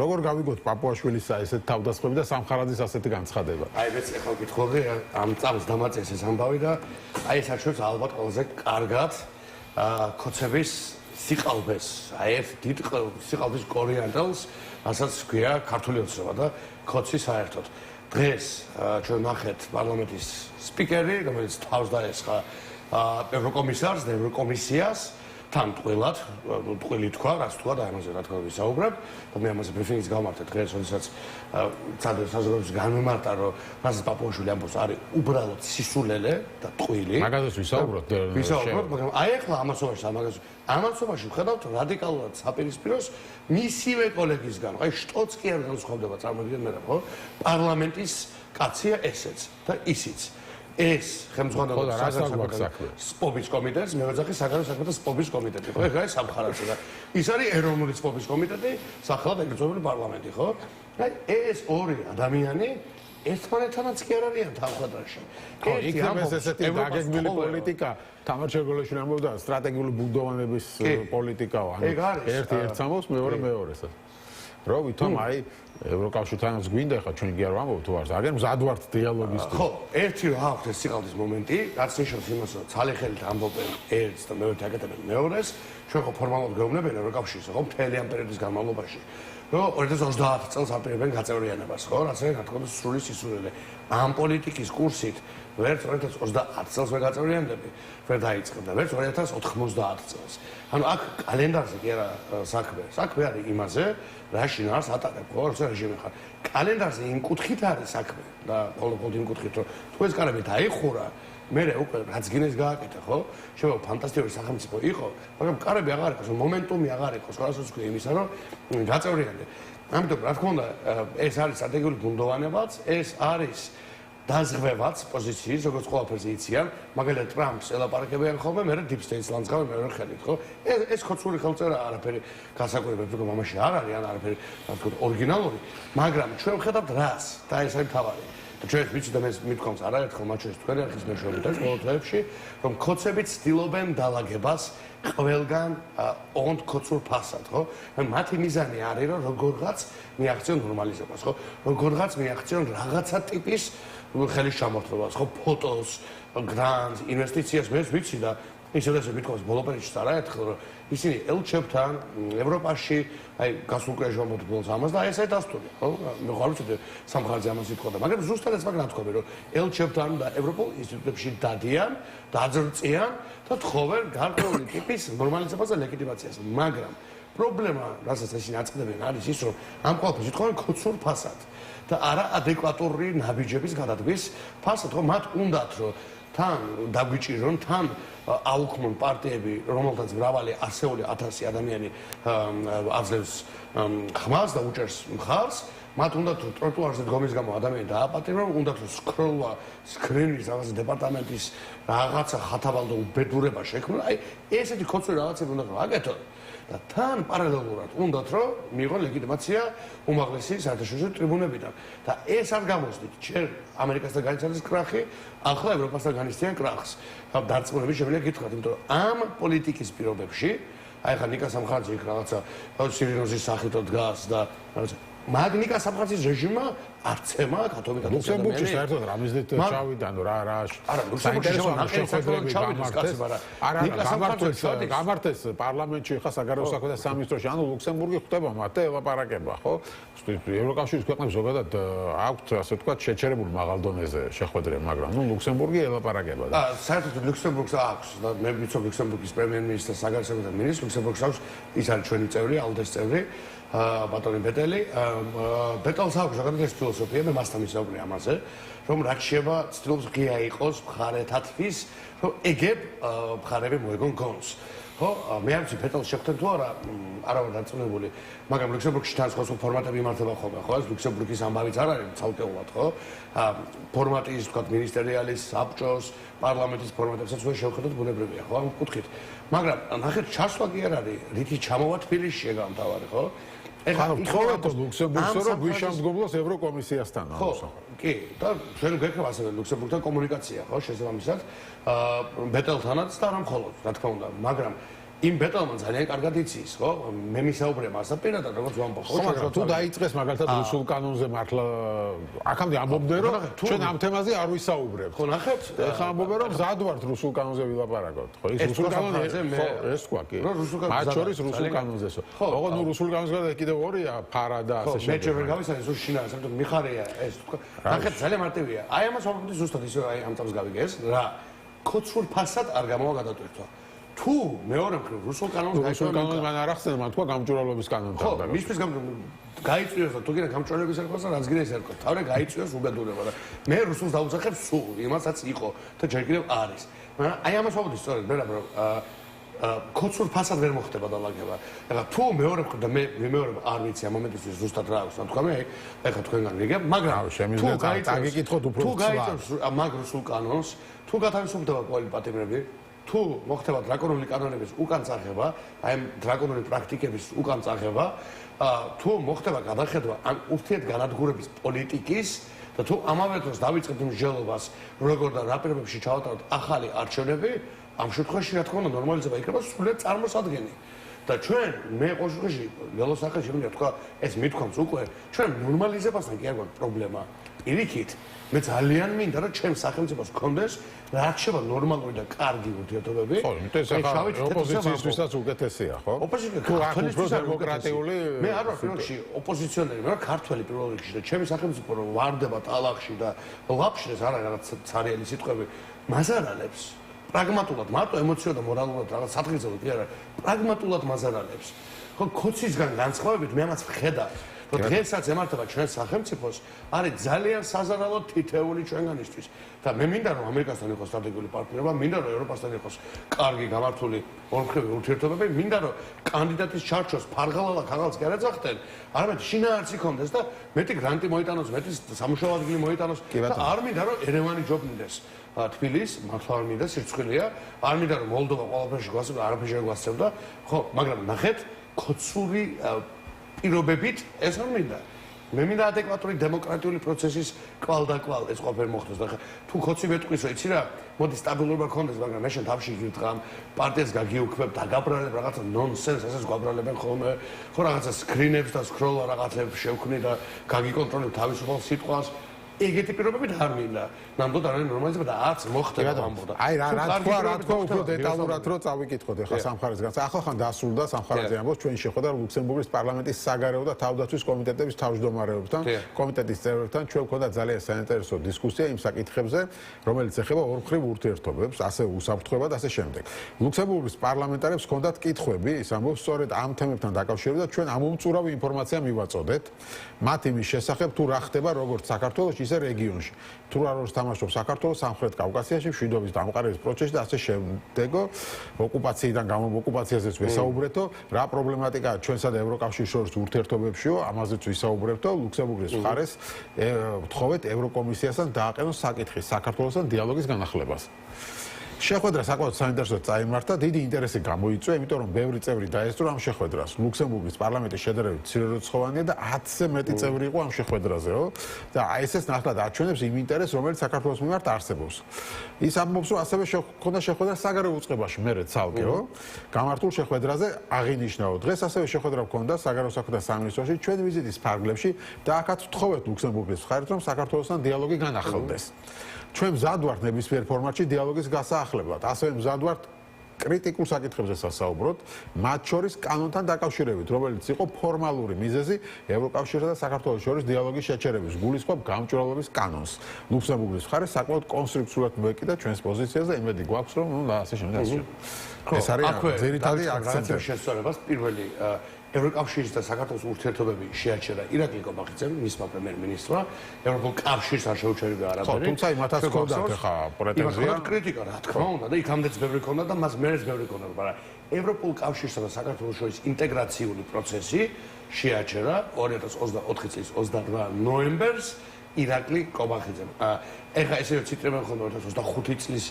როგორ გავიგოთ პაპუაშვილის ესეთ თავდასხმები და სამხარაძის ასეთი განცხადება? აი მეც ახლა ვკითხულობდი ამ წამს დამაწეს ეს ამბავი და აი ეს არჩევს ალბათ ყველაზე კარგად ქოცების სიყალბეს, აი ეს დიდ სიყალბის კორიანტელს, რასაც ქვია ქართული ოცნება და ქოცი საერთოდ. დღეს ჩვენ ნახეთ პარლამენტის სპიკერი, რომელიც თავს დაესხა ევროკომისარს და ევროკომისიას თან ტყუილად, ტყუილი თქვა, რაც თქვა და ამაზე რა თქმა უნდა ვისაუბრებ და მე ამაზე ბრიფინგს გავმართე დღეს, როდესაც საზოგადოების განმარტა, რომ რასაც პაპუაშვილი ამბობს არის უბრალოდ სისულელე და ტყუილი. მაგაზეც ვისაუბროთ, მაგრამ აი ახლა ამასობაში ვხედავთ რადიკალურად საპირისპიროს მისივე კოლეგისგან, აი შტოც კი არ განსხვავდება წარმოგიდგენთ მე რა ხო? პარლამენტის კაცია ესეც და ისიც. ეს ხელმძღვანელობს სპობის კომიტეტს, მე ვეძახი საგარეო საქმეთა სპობის კომიტეტი, ხო? ეგ არის სამხარაძე და ის არის ეროვნული სპობის კომიტეტი, სახელად ეგრეთ წოდებული პარლამენტი, ხო? აი ეს ორი ადამიანი ერთმანეთთანაც კი არ არიან თავხადაში. ხო, იქნებ ესეთი დაგეგმილი პოლიტიკა, თამარ ჩერგოლაშვილი ამბობდა, სტრატეგიული ბუდოვანების პოლიტიკაო, ანუ ერთი ერთს ამბობს, მეორე მეორესაც. რო ვითომ აი ევროკავშირთანაც გვინდა ხა ჩვენ კი არ ვამბობთ თუ არს. აგერ მზად ვართ დიალოგისთვის. ხო, ერთი რა აქვს ეს სიყალდის მომენტი, რაც ნიშნავს იმას, რომ ცალ-ხელით ამბობენ ერთს და მეორე აკეთებენ მეორეს, ჩვენ ხო ფორმალურად გვეუბნებიან ევროკავშირს, ხო, მთელი ამ პერიოდის განმავლობაში. რომ 2030 წელს აპირებენ გაწევრიანებას, ხო, რაც არის რა თქმა უნდა სრული სისულელე. ამ პოლიტიკის კურსით ვერც 2030 წელს ვერ გაწევრიანდები, ვერ დაიწყებ და ვერც 2090 წელს. ანუ აქ კალენდარზე კი არა საქმე. საქმე არის იმაზე, რა შინაარს ატარებ, ხო, როცა რეჟიმი ხარ. კალენდარზე იმ კუთხით არის საქმე და ყოველგვარი იმ კუთხით, რომ თუ ეს კარები დაიხურა, მე უკვე რაც გინეს გააკეთა, ხო? შეიძლება ფანტასტიკური სახელმწიფო იყო, მაგრამ კარები აღარ იყოს, მომენტუმი აღარ იყოს, რასაც ქვია იმისა, რომ გაწევრიანდე. ამიტომ რა თქმა უნდა, ეს არის სტრატეგიული ბუნდოვანებაც, ეს არის დაზღვევაც პოზიციის, როგორც ყველაფერზე იციან, მაგალითად ტრამპს ელაპარაკებიან ხოლმე, მე დიპ სტეიტს ლანძღავენ მეორე ხელით, ხო? ეს ხოცური ხელწერა არაფერი გასაკვირებელი, რომ ამაში არ არის, ან არაფერი, რა თქმა უნდა, ორიგინალური, მაგრამ ჩვენ ვხედავთ რას და ეს არის თავარი. და ჩვენ ვიცით და მე მithქვამს არაერთხელ მათ შორის თქვენი არხის მეშვეობითაც ბოლო დღეებში, რომ ქოცები ცდილობენ დაალაგებას ყველგან ოღონდ ქოცურ ფასად, ხო? მათი მიზანი არის, რომ როგორღაც მიაღწიონ ნორმალიზებას, ხო? როგორღაც მიაღწიონ რაღაცა ტიპის ხელის ჩამორთმევას, ხო? ფოტოს, გრანტს, ინვესტიციას მე ვიცი და ისედაც მithქვამს ბოლო პერიოდში არაერთხელ, რომ ისინი ელჩებთან ევროპაში, აი გასულ კვირაში ვამბობთ ამას და აი ესე დასტურია, ხო? მე ხარ ვიცი სამხარაძე ამას ითქვა და მაგრამ ზუსტად მაგ ნათქვამი, რომ ელჩებთან და ევროპულ ინსტიტუტებში დადიან, დაძრწიან და თხოვენ გარკვეული ტიპის ნორმალიზებას და ლეგიტიმაციას, მაგრამ პრობლემა, რასაც ისინი აწყდებენ, არის ის, რომ ამ ყველაფერს ითხოვენ ქოცურ ფასად და არა ადეკვატური ნაბიჯების გადადგმის ფასად, ხო? მათ უნდათ, რომ თან დაგვიჭირონ, თან აუქმონ პარტიები, რომელთაც მრავალი ასეული 1000 ადამიანი აძლევს ხმას და უჭერს მხარს, მათ უნდათ რომ ტროტუარზე დგომის გამო ადამიანი დააპატიმრონ, უნდათ რომ სკრინის რაღაცა დეპარტამენტის რაღაცა ხათაბალ და უბედურება შექმნან, აი ესეთი ქოცვი რაღაცები უნდათ რომ აკეთონ და თან პარალელურად უნდათ რომ მიიღონ ლეგიტიმაცია უმაღლესი საერთაშორისო ტრიბუნებიდან და ეს არ გამოსდით ჯერ ამერიკასთან განიცადეს კრახი, ახლა ევროპასთან განიცდიან კრახს. დარწმუნებით შემიძლია გითხრათ, იმიტომ რომ ამ პოლიტიკის პირობებში, აი ხა ნიკა სამხარაძე იქ რაღაცა სირინოზის სახით დგას და რაღაცა მაგნიკა სამხარაძის რეჟიმმა არცემა კათოლიკა ლუქსემბურგში საერთოდ რამიზდით ჩავიდა, ანუ რა არა ლუქსემბურგში ნაკეთები გამართეს პარლამენტში ხა საგარეო საქმეთა სამინისტროში, ანუ ლუქსემბურგი ხვდება მათ და ელაპარაკება, ხო? ევროკავშირის ქვეყნებს ზოგადად აქვთ, ასე ვთქვათ, შეჩერებული მაღალ დონეზე შეხვედრება, მაგრამ ნუ ლუქსემბურგი ელაპარაკება და საერთოდ ლუქსემბურგს აქვს და მე ვიცნობ ლუქსემბურგის პრემიერ-მინისტრს, საგარეო საქმეთა მინისტრს, ლუქსემბურგს აქვს, ის არის ჩვენი წევრი, ალდეს წევრი. ბატონი ბეტელი, ბეტელს აქვს რაღაც ფილოსოფია, მე მასთან ვისაუბრე ამაზე, რომ რაც შეება ცდილობს ღია იყოს მხარეთათვის, რომ ეგებ მხარები მოეგონ გონს. ხო, მე არ ვიცი ბეტელს შეხვდნენ თუ არა, არა ვარ დარწმუნებული, მაგრამ ლუქსემბურგში თან სხვა ფორმატები იმართება ხოლმე, ხო, ეს ლუქსემბურგის ამბავიც არ არის ცალკეულად, ხო? ფორმატი ის თქვა მინისტერიალის, საბჭოს, პარლამენტის ფორმატებსაც ვერ შევხედოთ ბუნებრივია, ხო, ამ კუთხით. მაგრამ ნახეთ, ჩასვლა კი არ არის, რითი ჩამოვა თბილისში გამთავარი, ხო? ანუ თხოვეთ ლუქსემბურგს რომ გვიშამდგომლოს ევროკომისიასთან ამასო. კი, და ჩვენ გვექნება ასევე ლუქსემბურგთან კომუნიკაცია, ხო, შესაბამისად, ბეტელთანაც და არა მხოლოდ, რა თქმა უნდა, მაგრამ იმ ბეტონმა ძალიან კარგად იცის, ხო? მე მისაუბრებ მასთან პირადად, როგორც ვამბობ, ხო? თუ დაიწყეს მაგალითად რუსულ კანონზე მართლა აქამდე ამბობდნენ, რომ ჩვენ ამ თემაზე არ ვისაუბრებთ. ხო, ნახეთ? ეხლა ამბობენ, რომ მზად ვართ რუსულ კანონზე ვილაპარაკოთ. ხო, ის რუსულ კანონზე ხო, ეს თქვა კი. მათ შორის რუსულ კანონზესო. ხო, ნუ რუსულ კანონზე კიდევ ორია, ფარა და ასე შემდეგ. მე ჯერ ვერ გავისაჯე სულ შინა, საერთოდ მიხარია ეს თქვა. ნახეთ, ძალიან მარტივია. აი ამას ვამბობდი ზუსტად ისე აი ამ წამს გავიგეს რა. ქოცურ ფასად არ გამოვა გადატვირთვა. თუ მეორე მხრივ რუსულ კანონს მან არ ახსენა, მან თქვა გამჭვირვალობის კანონთან. ხო, მისთვის გაიწვიოს და თუ კიდე გამჭვირვალების ერქვა და რაც გინდა ის ერქვა. თავი გაიწვიოს უბედურება და მე რუსულს დაუძახებ სულ, იმასაც იყო და ჯერ კიდევ არის. მაგრამ აი ამას ვამბობდი სწორედ, რომ ქოცურ ფასად ვერ მოხდება დალაგება. ეხლა თუ მეორე მხრივ და მე მეორე არ ვიცი ამ მომენტისთვის ზუსტად რა აქვს, თქვა მე ეხლა თქვენგან ვიგებ, მაგრამ შემიძლია დაგიკითხოთ უფრო თუ გაიწვევს მაგ რუსულ კანონს, თუ გათავისუფლდება ყოველი პატიმრები თუ მოხდება დრაკონული კანონების უკან წახება, აი ამ დრაკონული პრაქტიკების უკან წახება, თუ მოხდება გადახედვა ამ ურთიერთგანადგურების პოლიტიკის და თუ ამავე დროს დავიწყებთ მსჯელობას, როგორ და რა პირობებში ჩავატაროთ ახალი არჩევნები, ამ შემთხვევაში რა თქმა უნდა ნორმალიზება იქნება სრულად წარმოსადგენი. და ჩვენ მე ყოველ შემთხვევაში ველოსახელში შემიძლია თქვა ეს მithქვამს უკვე ჩვენ ნორმალიზებასთან კი არ გვაქვს პრობლემა. პირიქით მე ძალიან მინდა რომ ჩემს სახელმწიფოს გქონდეს რაც შევა ნორმალური და კარგი ურთიერთობები. ხო, იმიტომ ეს ახლა ოპოზიციისთვისაც უკეთესია, ხო? ოპოზიციის დემოკრატიული მე არ ვარ ფილმში ოპოზიციონერი, მაგრამ ქართველი პირველ რიგში და ჩემი სახელმწიფო რომ ვარდება ტალახში და ლაფშეს არა რაღაც ცარიელი სიტყვები მაზარალებს. პრაგმატულად, მარტო ემოციურად და მორალურად რაღაც საფრთხეზე კი არა, პრაგმატულად მაზარალებს. ხო, ქოცისგან განსხვავებით მე ამას ვხედავ. დღესაც ემართება ჩვენს სახელმწიფოს არის ძალიან საზარალო თითეული ჩვენგანისთვის და მე მინდა რომ ამერიკასთან იყოს სტრატეგიული პარტნიორობა, მინდა რომ ევროპასთან იყოს კარგი გამართული ორმხრივი ურთიერთობები, მინდა რომ კანდიდატის ჩარჩოს ფარღალა ქაღალდს კი არ ეძახდნენ, არამედ შინაარსი ქონდეს და მეტი გრანტი მოიტანოს, მეტი სამუშაო ადგილი მოიტანოს და არ მინდა რომ ერევანი ჯობნდეს. თბილისს მართლა არ მინდა სირცხვილია, არ მინდა რომ მოლდოვა ყველაფერში გვასწევდა, არაფერში არ გვასწევდა, ხო, მაგრამ ნახეთ, ქოცური პირობებით ეს არ მინდა. მე მინდა ადეკვატური დემოკრატიული პროცესის კვალდაკვალ ეს ყველაფერი მოხდეს და თუ ქოცი ვეტყვის რომ იცი რა, მოდი სტაბილურობა გქონდეს, მაგრამ მე შენ თავში გიტყამ, პარტიას გაგიუქმებ, დაგაბრალებ რაღაცა ნონსენს, ესეც გვაბრალებენ ხოლმე, ხო რაღაცა სკრინებს და სკროლა რაღაცებს შევქმნი და გაგიკონტროლებ თავისუფალ სიტყვას. ეგეთი პირობებით არ მინდა. ნამდვილად არ არის ნორმალიზება და არც მოხდება ამბობდა. აი რა თქვა უფრო დეტალურად რომ წავიკითხოთ ახლა სამხარეს განს. ახლა ხან დასრულდა სამხარეს ამბობს ჩვენ შეხვედრა ლუქსემბურგის პარლამენტის საგარეო და თავდაცვის კომიტეტების თავმჯდომარეებთან, კომიტეტის წევრებთან ჩვენ გვქონდა ძალიან საინტერესო დისკუსია იმ საკითხებზე, რომელიც ეხება ორმხრივ ურთიერთობებს, ასე უსაფრთხოებად და ასე შემდეგ. ლუქსემბურგის პარლამენტარებს ჰქონდათ კითხვები, ის ამბობს სწორედ ამ თემებთან დაკავშირებით და ჩვენ ამომწურავი ინფორმაცია მივაწოდეთ. მათ იმის შესახებ თუ რა ხდება როგორც საქართველოში ისე რეგიონში. თუ რა როლს თამაშობს საქართველოს სამხრეთ კავკასიაში მშვიდობის დამყარების პროცესში და ასე შემდეგო ოკუპაციიდან ოკუპაციაზეც ვესაუბრეთო, რა პრობლემატიკაა ჩვენსა და ევროკავშირის შორის ურთიერთობებშიო, ამაზეც ვისაუბრებთო, ლუქსემბურგის მხარეს ვთხოვეთ ევროკომისიასთან დააყენოს საკითხი საქართველოსთან დიალოგის განახლებას. შეხვედრა საკმაოდ საინტერესოდ წაიმართა, დიდი ინტერესი გამოიწვია, იმიტომ რომ ბევრი წევრი დაესწრო ამ შეხვედრას. ლუქსემბურგის პარლამენტის შედარებით მცირერიცხოვანია და 10-ზე მეტი წევრი იყო ამ შეხვედრაზე, ხო? და ესეც ნახლა აჩვენებს იმ ინტერესს, რომელიც საქართველოს მიმართ არსებობს. ის ამბობს, რომ ასევე ჰქონდა შეხვედრა საგარეო უწყებაში, მერე ცალკე, ხო? გამართულ შეხვედრაზე აღინიშნაო. დღეს ასევე შეხვედრა ჰქონდა საგარეო საქმეთა სამინისტროში ჩვენი ვიზიტის ფარგლებში და აქაც ვთხოვეთ ლუქსემბურგის მხარეს, რომ საქართველოსთან დიალოგი განახლდეს. ჩვენ მზად ვართ ნებისმიერ ფორმატში დიალოგის გასაახლებლად, ასევე მზად ვართ კრიტიკულ საკითხებზე სასაუბროთ, მათ შორის კანონთან დაკავშირებით, რომელიც იყო ფორმალური მიზეზი ევროკავშირსა და საქართველოს შორის დიალოგის შეჩერების, გულისხმობ გამჭვირვალობის კანონს. ლუქსემბურგის მხარეს საკმაოდ კონსტრუქციულად მოეკიდა ჩვენს პოზიციას და იმედი გვაქვს, რომ ასე შემდეგ. ეს არის ძირითადი აქცენტი შესწორებას პირველი ევროკავშირის და საქართველოს ურთიერთობები შეაჩერა ირაკლი კობახიძემ, მისმა პრემიერ-მინისტრმა, ევროპულ კავშირს არ შეუჩერებია არაფერი. თუმცა იმათაც ჰქონდათ ახლა პრეტენზია. კრიტიკა რა თქმა უნდა და იქამდეც ბევრი ჰქონდა და მას მერეც ბევრი ჰქონდა, მაგრამ ევროპულ კავშირსა და საქართველოს შორის ინტეგრაციული პროცესი შეაჩერა 2024 წლის 28 ნოემბერს ირაკლი კობახიძემ. ეხლა ესე ციტირებენ ხოლმე 2025 წლის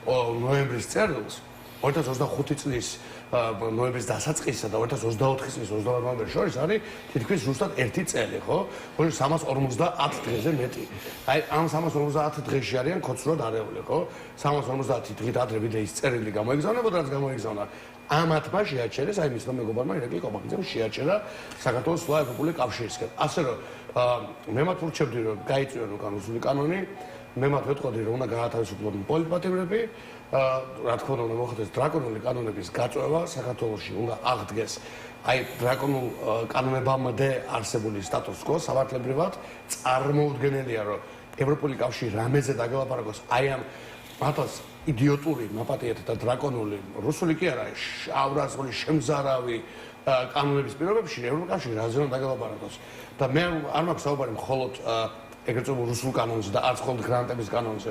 ნოემბრის წერილს, 2025 წლის ნოემბრის დასაწყისსა და 2024 წლის 28 ნოემბერს შორის არის თითქმის ზუსტად 1 წელი, ხო? 350 დღეზე მეტი. აი ამ 350 დღეში არიან ქოცურად არეული, ხო? 350 დღით ადრე ვიდეო ის წერილი გამოიგზავნებოდა, რაც გამოიგზავნა. ამათმა შეაჩერეს, აი მისმა მეგობარმა ირაკლი კობახიძემ შეაჩერა საქართველოს სვლა ევროპული კავშირისკენ. ასე რომ მე მათ ვურჩევდი რომ გაიწვიონ უკან რუსული კანონი, მე მათ ვეთყოდი რომ უნდა გაათავისუფლონ პოლიტპატიმრები, რა თქმა უნდა მოხდეს დრაკონული კანონების გაწვევა საქართველოში უნდა აღდგეს აი დრაკონულ კანონებამდე არსებული სტატუს კო სამართლებრივად წარმოუდგენელია რომ ევროპული კავშირი რამეზე დაგელაპარაკოს აი ამ მათაც იდიოტური მაპატიეთ და დრაკონული რუსული კი არა შავრაზღული შემზარავი კანონების პირობებში ევროპული კავშირი რაზე უნდა დაგელაპარაკოს და მე არ მაქვს საუბარი მხოლოდ ეგრეთ წოდებული რუსულ კანონზე და არც მხოლოდ გრანტების კანონზე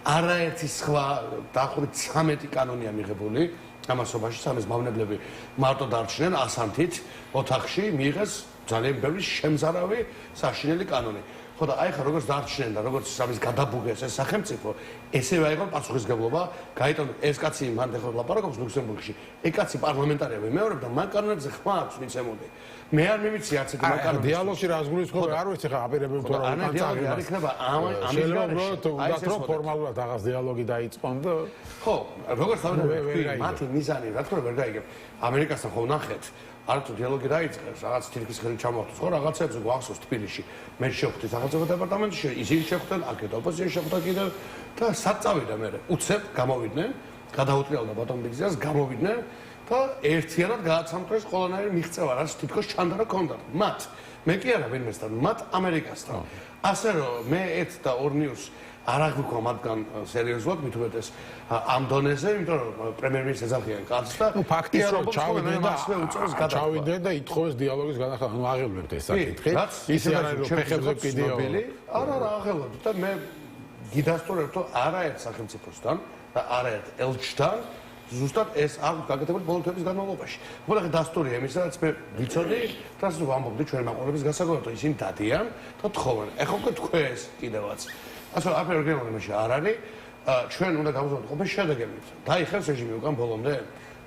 არაერთი სხვა დაახლოებით 13 კანონია მიღებული ამასობაში სამის მავნებლები მარტო დარჩნენ ასანთით ოთახში მიიღეს ძალიან ბევრი შემზარავი საშინელი კანონი ხო და აი ხა როგორც დარჩნენ და როგორც სამის გადაბუგეს ეს სახელმწიფო ესევე აიღო პასუხისგებლობა გაიტანო ეს კაცი მან ახლა ლაპარაკობს ლუქსემბურგში ეს კაცი პარლამენტარია ვიმეორებ და მან კანონებზე ხმა აქვს მიცემული მე არ მიმიცი არც ერთი მაგალითი დიალოგში რას გულისხმობ არ ვიცი ხა აპირებენ თუ რა უკან წავიდა არ იქნება ამის გარეშე ფორმალურად რაღაც დიალოგი დაიწყონ და ხო როგორც თავი მათი მიზანი რა თქმა უნდა ვერ გაიგებ ამერიკასთან ხო ნახეთ არც დიალოგი დაიწყეს რაღაც თითქმის ხელი ჩამოხდეს ხო რაღაცებს გვახსოვს თბილისში მე შევხვდი სახელმწიფო დეპარტამენტში ისინი შევხვდნენ აქეთ ოპოზიცია შევხვდა კიდევ და სად წავიდა მე უცებ გამოვიდნენ გადაუტრიალდა ბატონ ბიგზას გამოვიდნენ და ერთიანად გააცამთრეს ყველანაირი მიღწევა რაც თითქოს ჩანდა რა ქონდათ მათ მე კი არა ვინმესთან მათ ამერიკასთან ასე რომ მე ერთ და ორ ნიუს არ აღვიქვა მათგან სერიოზულად მით უმეტეს ამ დონეზე იმიტომ რომ პრემიერ-მინისტრი ეძახიან კაცს და ფაქტია რომ ჩავიდნენ და ითხოვეს დიალოგის განახილვა ანუ აღელვებთ ეს საკითხი ისე არ არის რომ ფეხებზე კიდეობილი არა აღელვებთ და მე გიდასტურებ რომ არაერთ სახელმწიფოსთან და არაერთ ელჩთან ზუსტად ეს არ გაკეთებული ბოლო თვეების განმავლობაში. მოდი ახლა დასტურია იმისა, რაც მე ვიცოდი, რაც ვამბობდი ჩვენ მაყურებლების გასაგებად, რომ ისინი დადიან და თხოვენ. ეხლა უკვე თქვენ კიდევაც. ასე რომ აფერ რეგიონებში არ არის, ჩვენ უნდა გავუზრდოთ ყოფილი შედეგებით. დაიხევს რეჟიმი უკან ბოლომდე.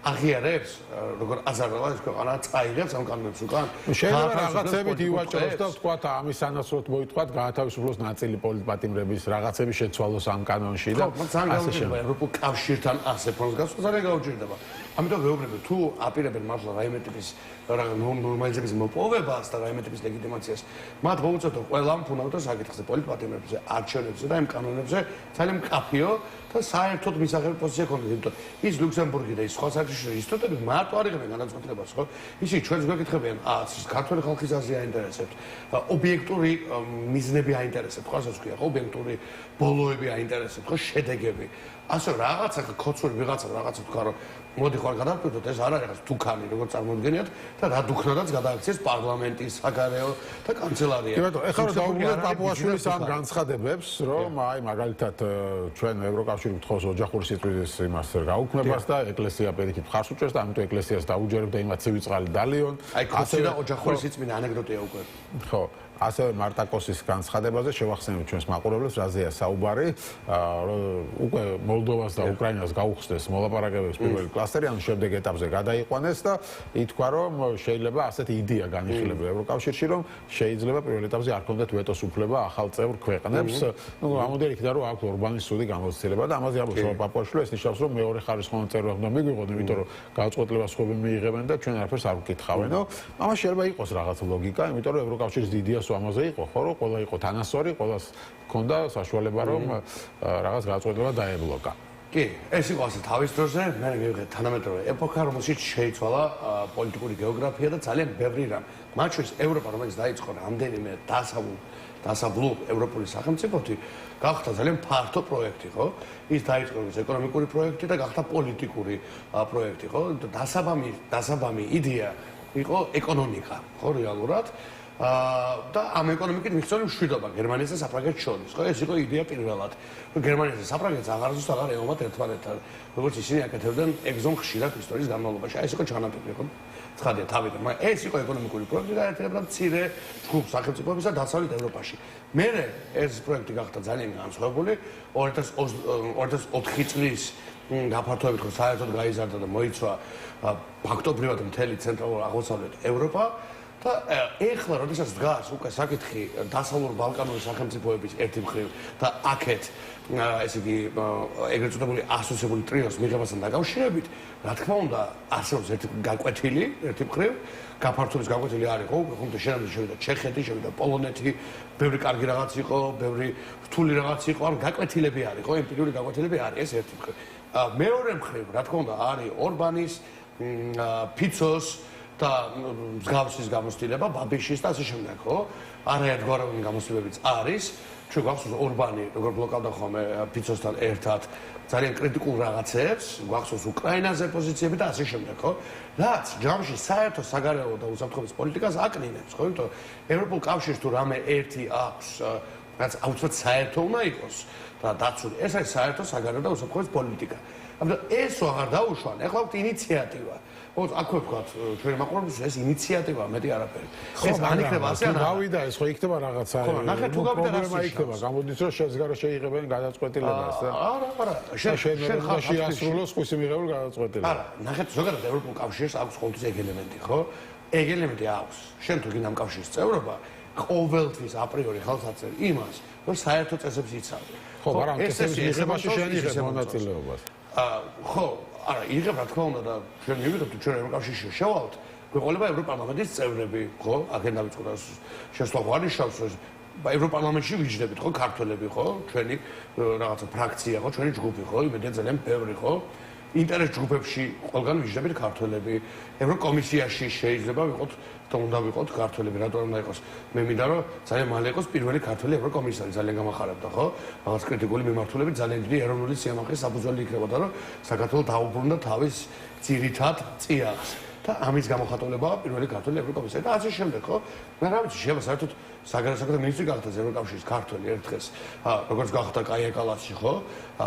აღიარებს როგორ აზარალა ეს ქვეყანა წაიღებს ამ კანონებს უკან შეიძლება რაღაცებით ივაჭროს და ვთქვათ ამის ანასროთ მოითქვათ გაათავისუფლოს ნაწილი პოლიტპატიმრების რაღაცები შეცვალოს ამ კანონში და ასე შეიძლება ევროპულ კავშირთან ასე ფონს გასვლა ძალიან გაუჭირდება ამიტომ ვეუბნები თუ აპირებენ მართლა რაიმე ტიპის ნორმალიზების მოპოვებას და რაიმე ტიპის ლეგიტიმაციას მათ მოუწოდოთ ყველა ფუნდამენტურ საკითხზე პოლიტპატიმრებზე არჩევნებზე და იმ კანონებზე ძალიან მკაფიო და საერთოდ მისაღები პოზიცია ქონდეთ იმიტომ ის ლუქსემბურგი და ის სხვა საერთაშორისო ინსტიტუტები მარტო არ იღებენ განაცხადებას ხო ისინი ჩვენს გვეკითხებიან ქართული ხალხის აზრი აინტერესებთ ობიექტური მიზნები აინტერესებთ ხო ასე ვთქვია ხო ობიექტური ბოლოები აინტერესებთ ხო შედეგები ასე რაღაცა ქოცური ვიღაცა რაღაცა თქვა რომ მოდი ხარ გადავკვირდოთ ეს არ არის რაღაც თუქანი როგორც წარმოუდგენიათ და რა დუქნადაც გადააქციეს პარლამენტი საკარეო და კანცელარია კი ბატონო ეხლა რომ დაუბრუნდეთ პაპუაშვილის ამ განცხადებებს რომ აი მაგალითად ჩვენ ევროკავშირი გთხოვს ოჯახური სიკვდილის იმას გაუქმებას და ეკლესია პირიქით მხარს უჭერს და ამიტომ ეკლესიას დაუჯერებდა იმათ ცივი წყალი დალიონ ასე და ოჯახური სიწმინე ანეკდოტია უკვე ხო ასევე მარტაკოსის განცხადებაზე შევახსენებთ ჩვენს მაყურებლებს რაზეა საუბარი უკვე მოლდოვას და უკრაინას გაუხსნეს მოლაპარაკებების პირველი კლასტერი ანუ შემდეგ ეტაპზე გადაიყვანეს და ითქვა რომ შეიძლება ასეთი იდეა განიხილებოდა ევროკავშირში რომ შეიძლება პირველ ეტაპზე არ ქონდეთ ვეტოს უფლება ახალ წევრ ქვეყნებს ნუ ამოდერ იქიდან რომ აქვს ორბანის სუდი გამოცდილება და ამაზე ამბობს რომ პაპუაშვილი ეს ნიშნავს რომ მეორე ხარისხოვანი წევრი უნდა მიგვიღონ იმიტომ რომ გაუწყობლებას ხობი მიიღებენ და ჩვენ არაფერს არ ვკითხავენო ამას შეიძლება იყოს რაღაც ლოგიკა იმიტომ რომ ევროკავშირის დიდია ამაზე იყო ხო რომ ყველა იყო თანასწორი ყველას ჰქონდა საშუალება რომ რაღაც გაწყვეტილება დაებლოკა კი ეს იყო ასე თავის დროზე მე მივიღეთ თანამედროვე ეპოქა რომელშიც შეიცვალა პოლიტიკური გეოგრაფია და ძალიან ბევრი რამ მათ შორის ევროპა რომელიც დაიწყო რამდენიმე დასავლურ ევროპული სახელმწიფოთი გახდა ძალიან ფართო პროექტი ხო ის დაიწყო ეკონომიკური პროექტი და გახდა პოლიტიკური პროექტი ხო დასაბამი იდეა იყო ეკონომიკა ხო რეალურად და ამ ეკონომიკით მიღწეული მშვიდობა გერმანიას და საფრანგეთს შორის. ხო, ეს იყო იდეა პირველად. გერმანიას და საფრანგეთს აღარზუსტ აღარ ეომათ ერთმანეთთან, როგორც ისინი აკეთებდნენ ეგზომ ხშირად ისტორიის განმავლობაში. აი ეს იყო ჩანაფიქრი, ხო? ცხადია თავიდან, მაგრამ ეს იყო ეკონომიკური პროექტი და ერთადერთი მცირე ჯგუფ სახელმწიფოებისა დასავლეთ ევროპაში. მერე ეს პროექტი გახდა ძალიან განსხვავებული 2004 წლის გაფართოებით ხო საერთოდ გაიზარდა და მოიცვა ფაქტობრივად მთელი ცენტრალურ აღმოსავლეთ ევროპა. და ეხლა როდესაც დგას უკვე საკითხი დასავლურ ბალკანური სახელმწიფოების ერთი მხრივ და აქეთ ესე იგი ეგრეთ წოდებული ასოცირებული ტრიოს მიღებასთან დაკავშირებით, რა თქმა უნდა, არსებობს ერთი გაკვეთილი, ერთი მხრივ, გაფართოების გაკვეთილი არ იყო, უფრო შენამდე შევიდა ჩეხეთი, შევიდა პოლონეთი, ბევრი კარგი რაღაც იყო, ბევრი რთული რაღაც იყო, ან გაკვეთილები არ იყო, ემპირიული გაკვეთილები არის, ეს ერთი მხრივ. მეორე მხრივ, რა თქმა უნდა, არის ორბანის, ფიცოს და მსგავსის გამოცდილება, ბაბიშის და ასე შემდეგ, ხო? არაერთგვაროვანი გამოცდილებიც არის. ჩვენ გვახსოვს ორბანი, როგორ ბლოკავდა ხოლმე ფიცოსთან ერთად ძალიან კრიტიკულ რაღაცებს, გვახსოვს უკრაინაზე პოზიციები და ასე შემდეგ, ხო? რაც ჯამში საერთო საგარეო და უსაფრთხოების პოლიტიკას აკნინებს, ხო? იმიტომ ევროპულ კავშირს თუ რამე ერთი აქვს, რაც აუცილებლად საერთო უნდა იყოს და დაცული, ეს არის საერთო საგარეო და უსაფრთხოების პოლიტიკა. ამიტომ ეს აღარ დაუშვან, ეხლა აქვს ინიციატივა. ოს აქვე ვთქვათ, ჩვენი მაყურებელს ეს ინიციატივა მეტი არაფერი. ეს არ იქნება ასე არა. გავიდა ეს ხო იქნება რაღაცა. ხო, ნახეთ თუ გავიდა პრობლემა იქნება, გამოდის რომ შეზღარო შეიღებენ გადაწყვეტილებას და არა, შენ ხარ შეასრულოს ხვის მიღებულ გადაწყვეტილებას. არა, ნახეთ ზოგადად ევროპულ კავშირს აქვს ყოველთვის ეგ ელემენტი, ხო? ეგ ელემენტი აქვს. შენ თუ გინდა ამ კავშირის წევრობა, ყოველთვის აპრიორი ხალხს აწერ იმას, რომ საერთო წესებს იცავ. ხო, მაგრამ წესების მიღებაში შენ იღებ მონაწილეობას. ხო, არა, იღებ რა თქმა უნდა და ჩვენ მივიღებთ თუ ჩვენ ევროკავშირში შევალთ, გვეყოლება ევროპარლამენტის წევრები, ხო? აქედან დავიწყოთ შესვლა ვარიშავს, ევროპარლამენტში ვიჯდებით, ხო, ქართველები, ხო? ჩვენი რაღაცა ფრაქცია, ხო, ჩვენი ჯგუფი, ხო? იმედია ძალიან ბევრი, ხო? ინტერეს ჯგუფებში ყველგან ვიჯდებით ქართველები. ევროკომისიაში შეიძლება ვიყოთ და უნდა ვიყოთ ქართველები, რატომ უნდა იყოს? მე მინდა რომ ძალიან მალე იყოს პირველი ქართველი ევროკომისარი, ძალიან გამახარებდა, ხო? რაღაც კრიტიკული მიმართულებით ძალიან დიდი ეროვნული სიამაყის საფუძველი იქნებოდა, რომ საქართველოს დაუბრუნდა თავის ძირითად წიაღს. და ამის გამოხატულებაა პირველი ქართველი ევროკომისარი და ასე შემდეგ, ხო? მე რა ვიცი, შეიძლება საერთოდ საგარეო საქმეთა მინისტრი გახდა ევროკავშირის ქართველი ერთ დღეს. როგორც გახდა კაია კალასი, ხო?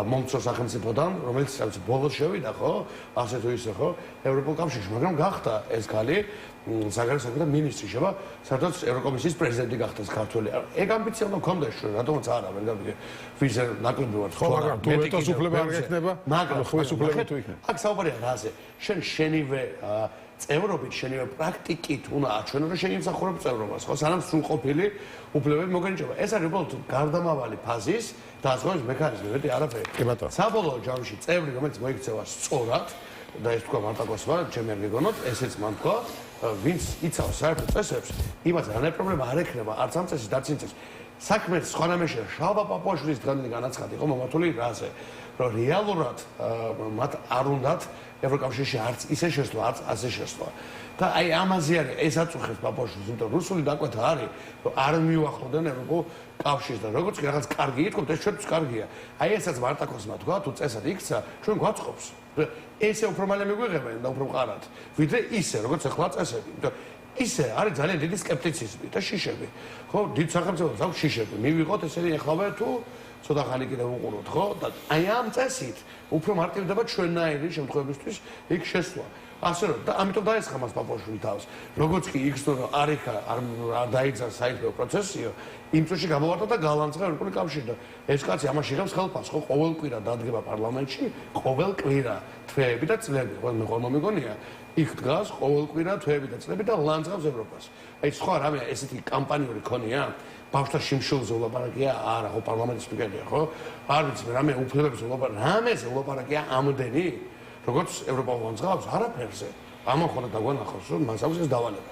მომცრო სახელმწიფოდან, რომელიც რა ვიცი, ბოლოს შევიდა, ხო? ასე თუ ისე, ხო? ევროპულ კავშირში, მაგრამ გახდა ეს ქალი საგარეო საქმეთა მინისტრი, შეიძლება საერთოდ ევროკომისიის პრეზიდენტი გახდეს ქართველი. ეგ ამბიცია უნდა გქონდეს ჩვენ, რატომაც არა, ვერ გავიგე. ვიზა ნაკლები ვარ, ხო, მაგრამ თუ ვეტოს უფლება არ გექნება, მაგრამ ხმის უფლება თუ იქნება. აქ საუბარია რაზე? შენ შენივე წევრობით, შენივე პრაქტიკით უნდა აჩვენო, რომ შენ იმსახურებ წევრობას, ხო? სანამ სრულყოფილი უფლებები მოგენიჭება. ეს არის უბრალოდ გარდამავალი ფაზის დაზღვევის მექანიზმი, მეტი არაფერი. კი ბატონო. საბოლოო ჯამში წევრი, რომელიც მოიქცევა სწორად და ეს თქვა მარტაკოსმა, ჩემი არ გეგონოთ, ესეც მან თქვა, ვინც იცავს საერთო წესებს, იმას რანაირ პრობლემა არ ექნება, არც ამ წესის, არც იმ წესის. საქმე სხვანაირია, შალვა პაპუაშვილის დღევანდელი განაცხადი იყო მომართული რაზე, რომ რეალურად მათ არ უნდათ ევროკავშირში არც ისე შესვლა, არც ასე შესვლა. და აი ამაზე არის ეს აწუხებს პაპუაშვილს, იმიტომ რომ რუსული დაკვეთა არის, რომ არ მიუახლოვდნენ ევროპულ კავშირს და როგორც კი რაღაც კარგი ითქვათ, ეს ჩვენთვის კარგია. აი ესაც მარტაკოსმა თქვა, თუ წესად იქცა, ჩვენ გვაწყობს. ესე უფრო მალე მიგვიღებენ და უფრო მყარად, ვიდრე ისე, როგორც ახლა წესები. იმიტომ ისე არის ძალიან დიდი სკეპტიციზმი და შიშები. ხო, დიდ სახელმწიფოებს აქვს შიშები. მივიღოთ ესენი ეხლავე თუ ცოტა ხანი კიდევ უყუროთ, ხო? და აი ამ წესით უფრო მარტივდება ჩვენნაირი შემთხვევებისთვის იქ შესვლა. ასე რომ და ამიტომ დაესხა მას პაპუაშვილი თავს. როგორც კი იქცნო რომ არ დაიძა საერთო პროცესიო, იმ წუთში გამოვარდა და გალანძღა ევროპული კავშირი და ეს კაცი ამაში იღებს ხელფას, ხო? ყოველ კვირა დადგება პარლამენტში, ყოველ კვირა თვეები და წლები, ხო? მე ხოლმე მეგონია, იქ დგას ყოველ კვირა თვეები და წლები და ლანძღავს ევროპას. აი სხვა რამე ესეთი კამპანიური ქონია? ბავშვთა შიმშილზე ულაპარაკია, არა, ხო, პარლამენტის სპიკერია, ხო? არ ვიცი, რამე უფლებებზე ულაპარაკია, რამეზე ულაპარაკია ამდენი, როგორც ევროპა ლანძღავს არაფერზე. ამან ხოლმე დაგვანახავს, რომ მას აქვს ეს დავალება.